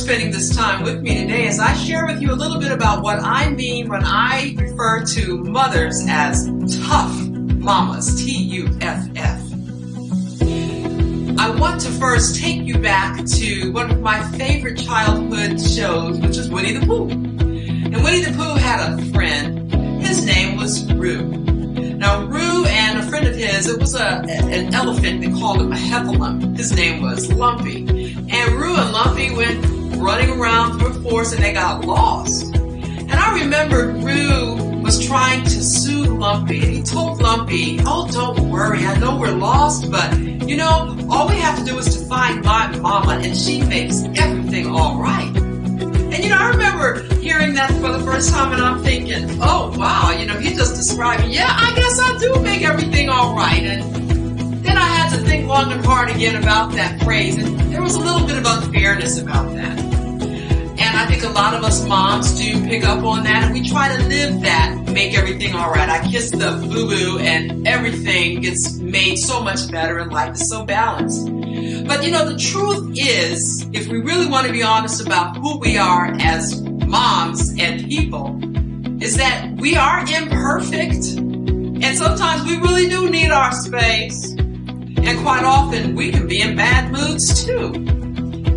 spending this time with me today as I share with you a little bit about what I mean when I refer to mothers as tough mamas, T-U-F-F. I want to first take you back to one of my favorite childhood shows, which is Winnie the Pooh. And Winnie the Pooh had a friend. His name was Roo. Now, Roo and a friend of his, it was an elephant. They called him a heffalump. His name was Lumpy. And Roo and Lumpy went running around through a forest and they got lost. And I remember Roo was trying to soothe Lumpy. And he told Lumpy, "Oh, don't worry. I know we're lost, but you know, all we have to do is to find my mama and she makes everything all right." And you know, I remember hearing that for the first time and I'm thinking, oh wow, you know, he just described, yeah, I guess I do make everything all right. And then I had to think long and hard again about that phrase, and there was a little bit of unfairness about that. And I think a lot of us moms do pick up on that, and we try to live that, make everything all right. I kiss the boo-boo and everything gets made so much better and life is so balanced. But you know, the truth is, if we really want to be honest about who we are as moms and people, is that we are imperfect. And sometimes we really do need our space. And quite often we can be in bad moods too.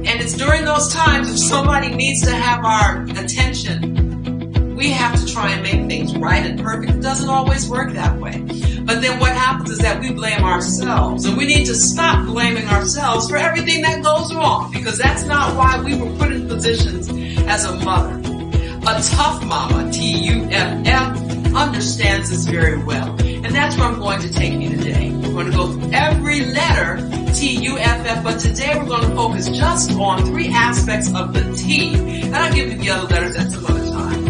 And it's during those times if somebody needs to have our attention, we have to try and make things right and perfect. It doesn't always work that way. But then what happens is that we blame ourselves. And we need to stop blaming ourselves for everything that goes wrong, because that's not why we were put in positions as a mother. A tough mama, T-U-F-F, understands this very well. And that's where I'm going to take you today. We're going to go through every letter, T-U-F-F, but today we're going to focus just on 3 aspects of the T. And I'll give you the other letters at some other time.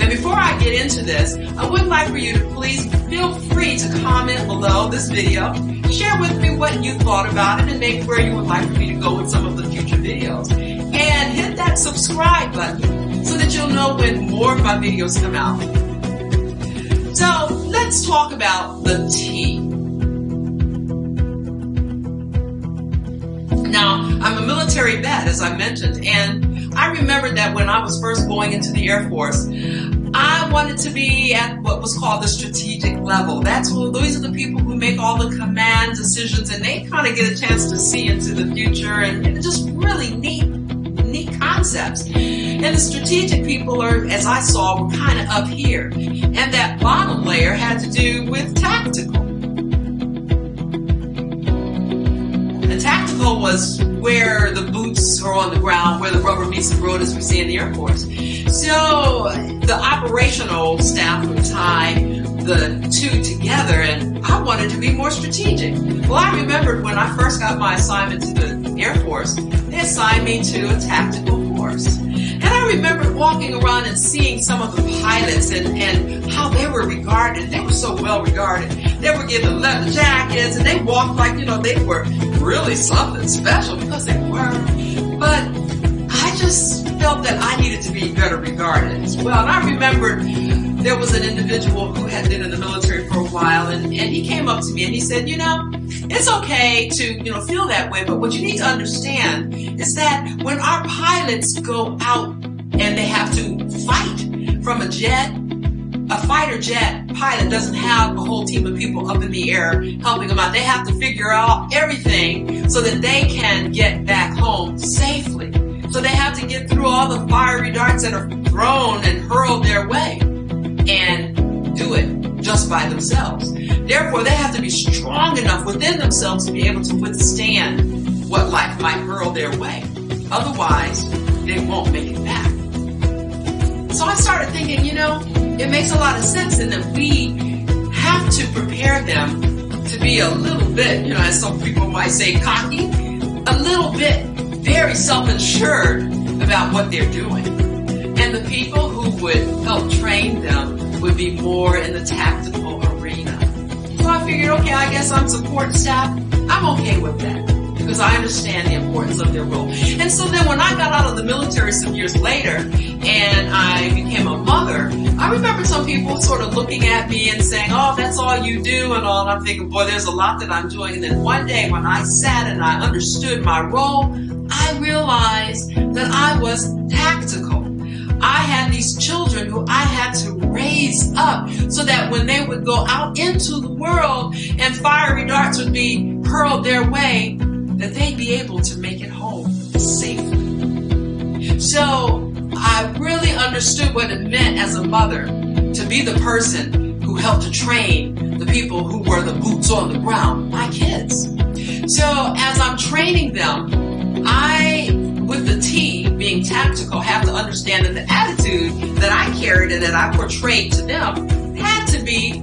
And before I get into this, I would like for you to please feel free to comment below this video. Share with me what you thought about it and maybe where you would like for me to go with some of the future videos. And hit that subscribe button so that you'll know when more of my videos come out. So let's talk about the T. Now, I'm a military vet, as I mentioned, and I remembered that when I was first going into the Air Force, I wanted to be at what was called the strategic level. These are the people who make all the command decisions, and they kind of get a chance to see into the future, and just really neat concepts. And the strategic people are, as I saw, were kind of up here. And that bottom layer had to do with tactical. The tactical was where the boots are on the ground, where the rubber meets the road, as we say in the Air Force. So the operational staff would tie the two together, and I wanted to be more strategic. Well, I remembered when I first got my assignment to the Air Force, they assigned me to a tactical force. And I remember walking around and seeing some of the pilots and how they were regarded. They were so well regarded. They were given leather jackets and they walked like, you know, they were really something special, because they were. But I just felt that I needed to be better regarded as well. And I remembered there was an individual who had been in the military for a while, and he came up to me and he said, you know, it's okay to, you know, feel that way, but what you need to understand is that when our pilots go out and they have to fight from a jet, a fighter jet pilot doesn't have a whole team of people up in the air helping them out. They have to figure out everything so that they can get back home safely. So they have to get through all the fiery darts that are thrown and hurled their way and do it just by themselves. Therefore, they have to be strong enough within themselves to be able to withstand what life might hurl their way. Otherwise, they won't make it back. So I started thinking, you know, it makes a lot of sense in that we have to prepare them to be a little bit, you know, as some people might say, cocky, a little bit very self-assured about what they're doing. And the people who would help train them would be more in the tactical arena. So I figured, okay, I guess I'm support staff. I'm okay with that. because I understand the importance of their role. And so then when I got out of the military some years later and I became a mother, I remember some people sort of looking at me and saying, oh, that's all you do and all. And I'm thinking, boy, there's a lot that I'm doing. And then one day when I sat and I understood my role, I realized that I was tactical. I had these children who I had to raise up so that when they would go out into the world and fiery darts would be hurled their way, that they'd be able to make it home safely. So I really understood what it meant as a mother to be the person who helped to train the people who were the boots on the ground, my kids. So as I'm training them, I, with the T, being tactical, have to understand that the attitude that I carried and that I portrayed to them had to be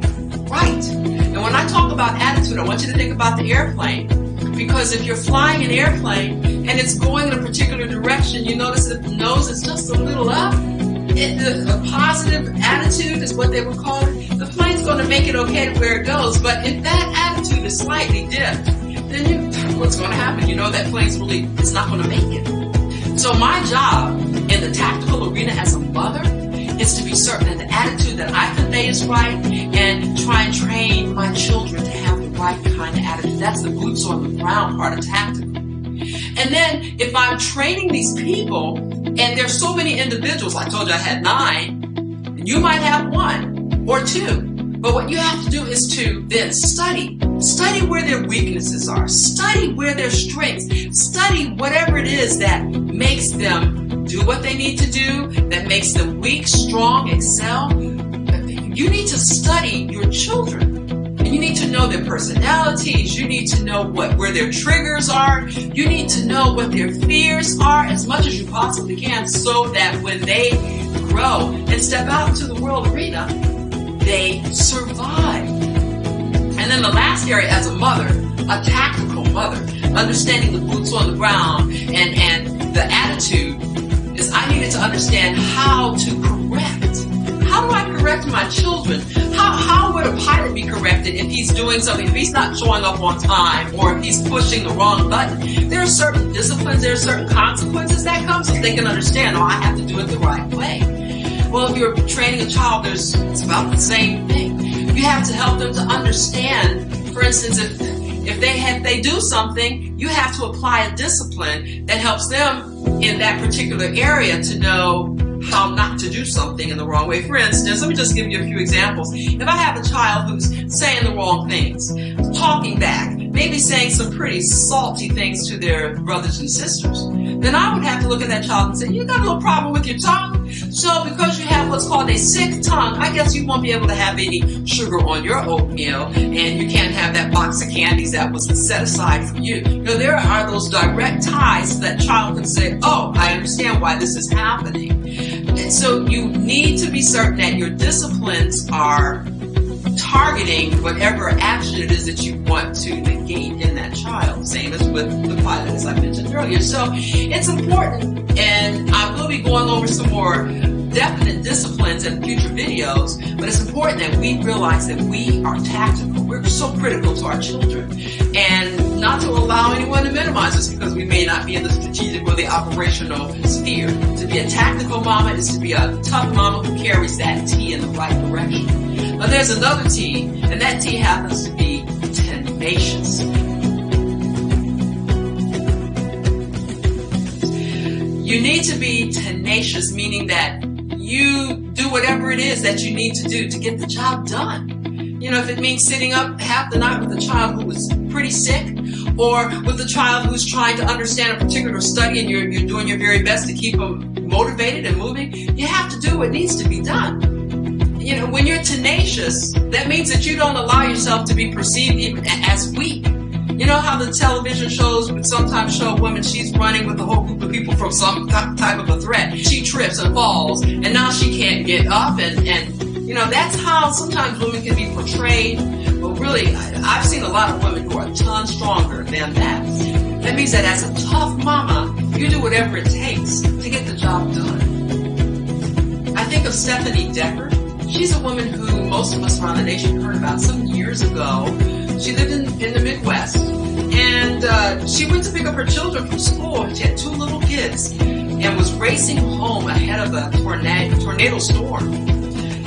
right. And when I talk about attitude, I want you to think about the airplane. Because if you're flying an airplane and it's going in a particular direction, you notice that the nose is just a little up. A positive attitude is what they would call it. The plane's going to make it okay to where it goes. But if that attitude is slightly dipped, then what's going to happen? You know that plane's it's not going to make it. So my job in the tactical arena as a mother is to be certain that the attitude that I convey is right and try and train my children to have the right kind of attitude. That's the boots on the ground part of tactical. And then if I'm training these people, and there's so many individuals, I told you I had 9, and you might have 1 or 2. But what you have to do is to then study. Study where their weaknesses are. Study where their strengths. Study whatever it is that makes them do what they need to do, that makes them weak, strong, excel. You need to study your children. And you need to know their personalities. You need to know where their triggers are. You need to know what their fears are as much as you possibly can so that when they grow and step out into the world arena, they survive. And then the last area as a mother, a tactical mother, understanding the boots on the ground and the attitude is I needed to understand how to correct. How do I correct my children? How would a pilot be corrected if he's doing something, if he's not showing up on time or if he's pushing the wrong button? There are certain disciplines, there are certain consequences that come so they can understand, oh, I have to do it the right way. Well, if you're training a child, it's about the same thing. You have to help them to understand, for instance, if they do something, you have to apply a discipline that helps them in that particular area to know how not to do something in the wrong way. For instance, let me just give you a few examples. If I have a child who's saying the wrong things, talking back, maybe saying some pretty salty things to their brothers and sisters, then I would have to look at that child and say, you got a little problem with your tongue? So because you have what's called a sick tongue, I guess you won't be able to have any sugar on your oatmeal, and you can't have that box of candies that was set aside for you. You know, there are those direct ties so that child can say, oh, I understand why this is happening. And so you need to be certain that your disciplines are targeting whatever action it is that you want to negate in that child. Same as with the pilot, as I mentioned earlier. So it's important, and I will be going over some more definite disciplines in future videos, but it's important that we realize that we are tactical. We're so critical to our children, and not to allow anyone to minimize us because we may not be in the strategic or the operational sphere. To be a tactical mama is to be a tough mama who carries that T in the right direction. But there's another T, and that T happens to be tenacious. You need to be tenacious, meaning that you do whatever it is that you need to do to get the job done. You know, if it means sitting up half the night with a child who is pretty sick, or with a child who's trying to understand a particular study and you're doing your very best to keep them motivated and moving, you have to do what needs to be done. You know, when you're tenacious, that means that you don't allow yourself to be perceived even as weak. You know how the television shows would sometimes show a woman, she's running with a whole group of people from some type of a threat. She trips and falls, and now she can't get up, and you know, that's how sometimes women can be portrayed. But really, I've seen a lot of women who are a ton stronger than that. That means that as a tough mama, you do whatever it takes to get the job done. I think of Stephanie Decker. She's a woman who most of us around the nation heard about some years ago. She lived in the Midwest, and And she went to pick up her children from school. She had two little kids and was racing home ahead of a tornado storm.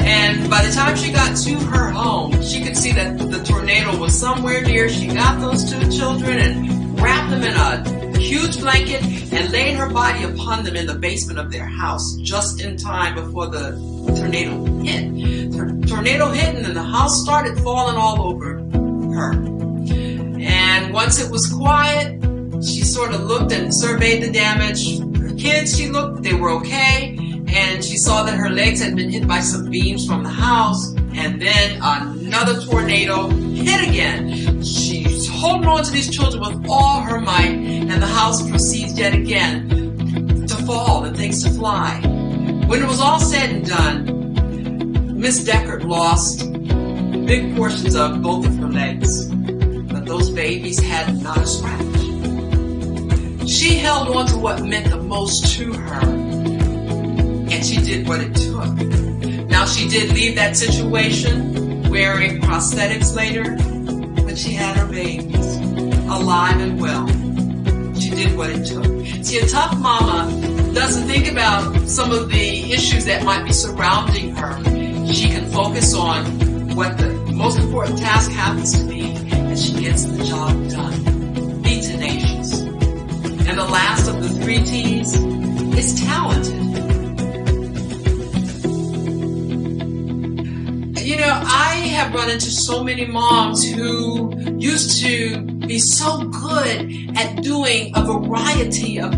And by the time she got to her home, she could see that the tornado was somewhere near. She got those two children and wrapped them in a huge blanket and laid her body upon them in the basement of their house just in time before the tornado hit. The tornado hit and then the house started falling all over her. And once it was quiet, she sort of looked and surveyed the damage. Her kids, she looked, they were okay. And she saw that her legs had been hit by some beams from the house. And then another tornado hit again. She's holding on to these children with all her might. And the house proceeds yet again to fall and things to fly. When it was all said and done, Miss Deckard lost big portions of both of her legs. But those babies had not a scratch. She held on to what meant the most to her. And she did what it took. Now, she did leave that situation wearing prosthetics later, but she had her babies alive and well. She did what it took. See, a tough mama doesn't think about some of the issues that might be surrounding her. She can focus on what the most important task happens to be, and she gets the job done. Be tenacious. And the last of the 3 T's is talented. You know, I have run into so many moms who used to be so good at doing a variety of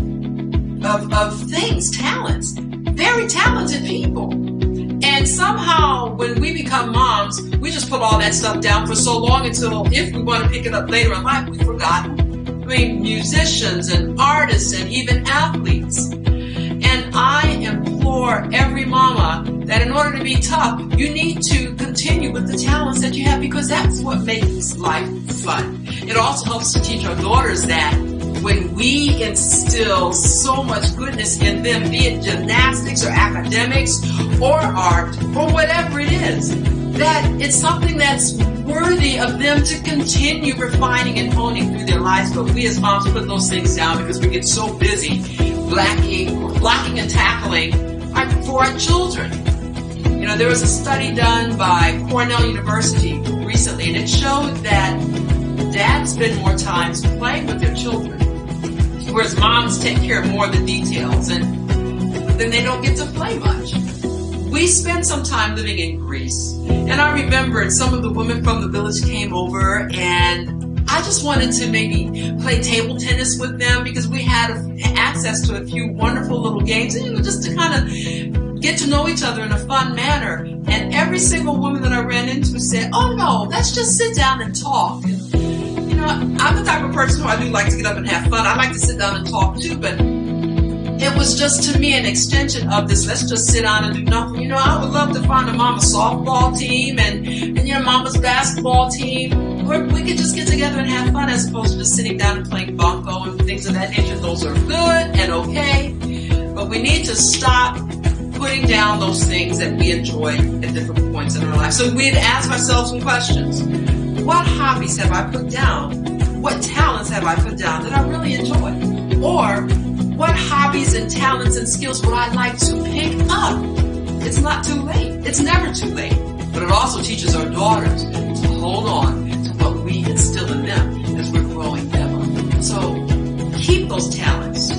things, talents, very talented people. And somehow when we become moms, we just put all that stuff down for so long until if we want to pick it up later in life, we've forgotten. I mean, musicians and artists and even athletes. And I implore every mama that in order to be tough, you need to continue with the talents that you have because that's what makes life fun. It also helps to teach our daughters that when we instill so much goodness in them, be it gymnastics or academics or art or whatever it is, that it's something that's worthy of them to continue refining and honing through their lives. But we as moms put those things down because we get so busy blocking and tackling for our children. You know, there was a study done by Cornell University recently, and it showed that dads spend more time playing with their children, whereas moms take care of more of the details, and then they don't get to play much. We spent some time living in Greece, and I remembered some of the women from the village came over, and I just wanted to maybe play table tennis with them because we had access to a few wonderful little games, you know, just to kind of get to know each other in a fun manner. And every single woman that I ran into said, "Oh no, let's just sit down and talk." And, you know, I'm the type of person who I do like to get up and have fun. I like to sit down and talk too, but it was just to me an extension of this, let's just sit down and do nothing. You know, I would love to find a mama's softball team and you know, mama's basketball team, where we could just get together and have fun as opposed to just sitting down and playing bunco and things of that nature. Those are good and okay, but we need to stop putting down those things that we enjoy at different points in our life. So we'd ask ourselves some questions. What hobbies have I put down? What talents have I put down that I really enjoy? Or what hobbies and talents and skills would I like to pick up? It's not too late. It's never too late. But it also teaches our daughters to hold on to what we instill in them as we're growing them up. So keep those talents.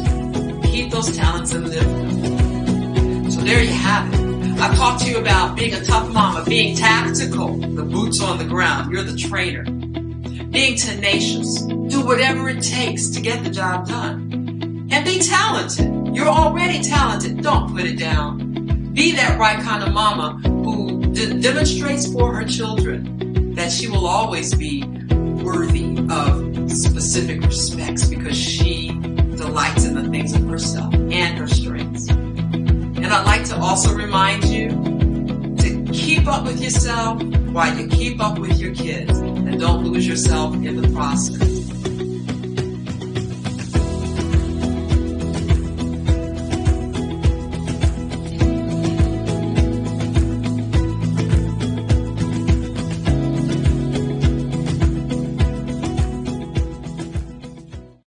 Keep those talents and live them. So there you have it. I've talked to you about being a tough mama, being tactical, the boots on the ground. You're the trainer. Being tenacious. Do whatever it takes to get the job done. And be talented. You're already talented. Don't put it down. Be that right kind of mama who demonstrates for her children that she will always be worthy of specific respects because she delights in the things of herself and her strengths. And I'd like to also remind you to keep up with yourself while you keep up with your kids, and don't lose yourself in the process.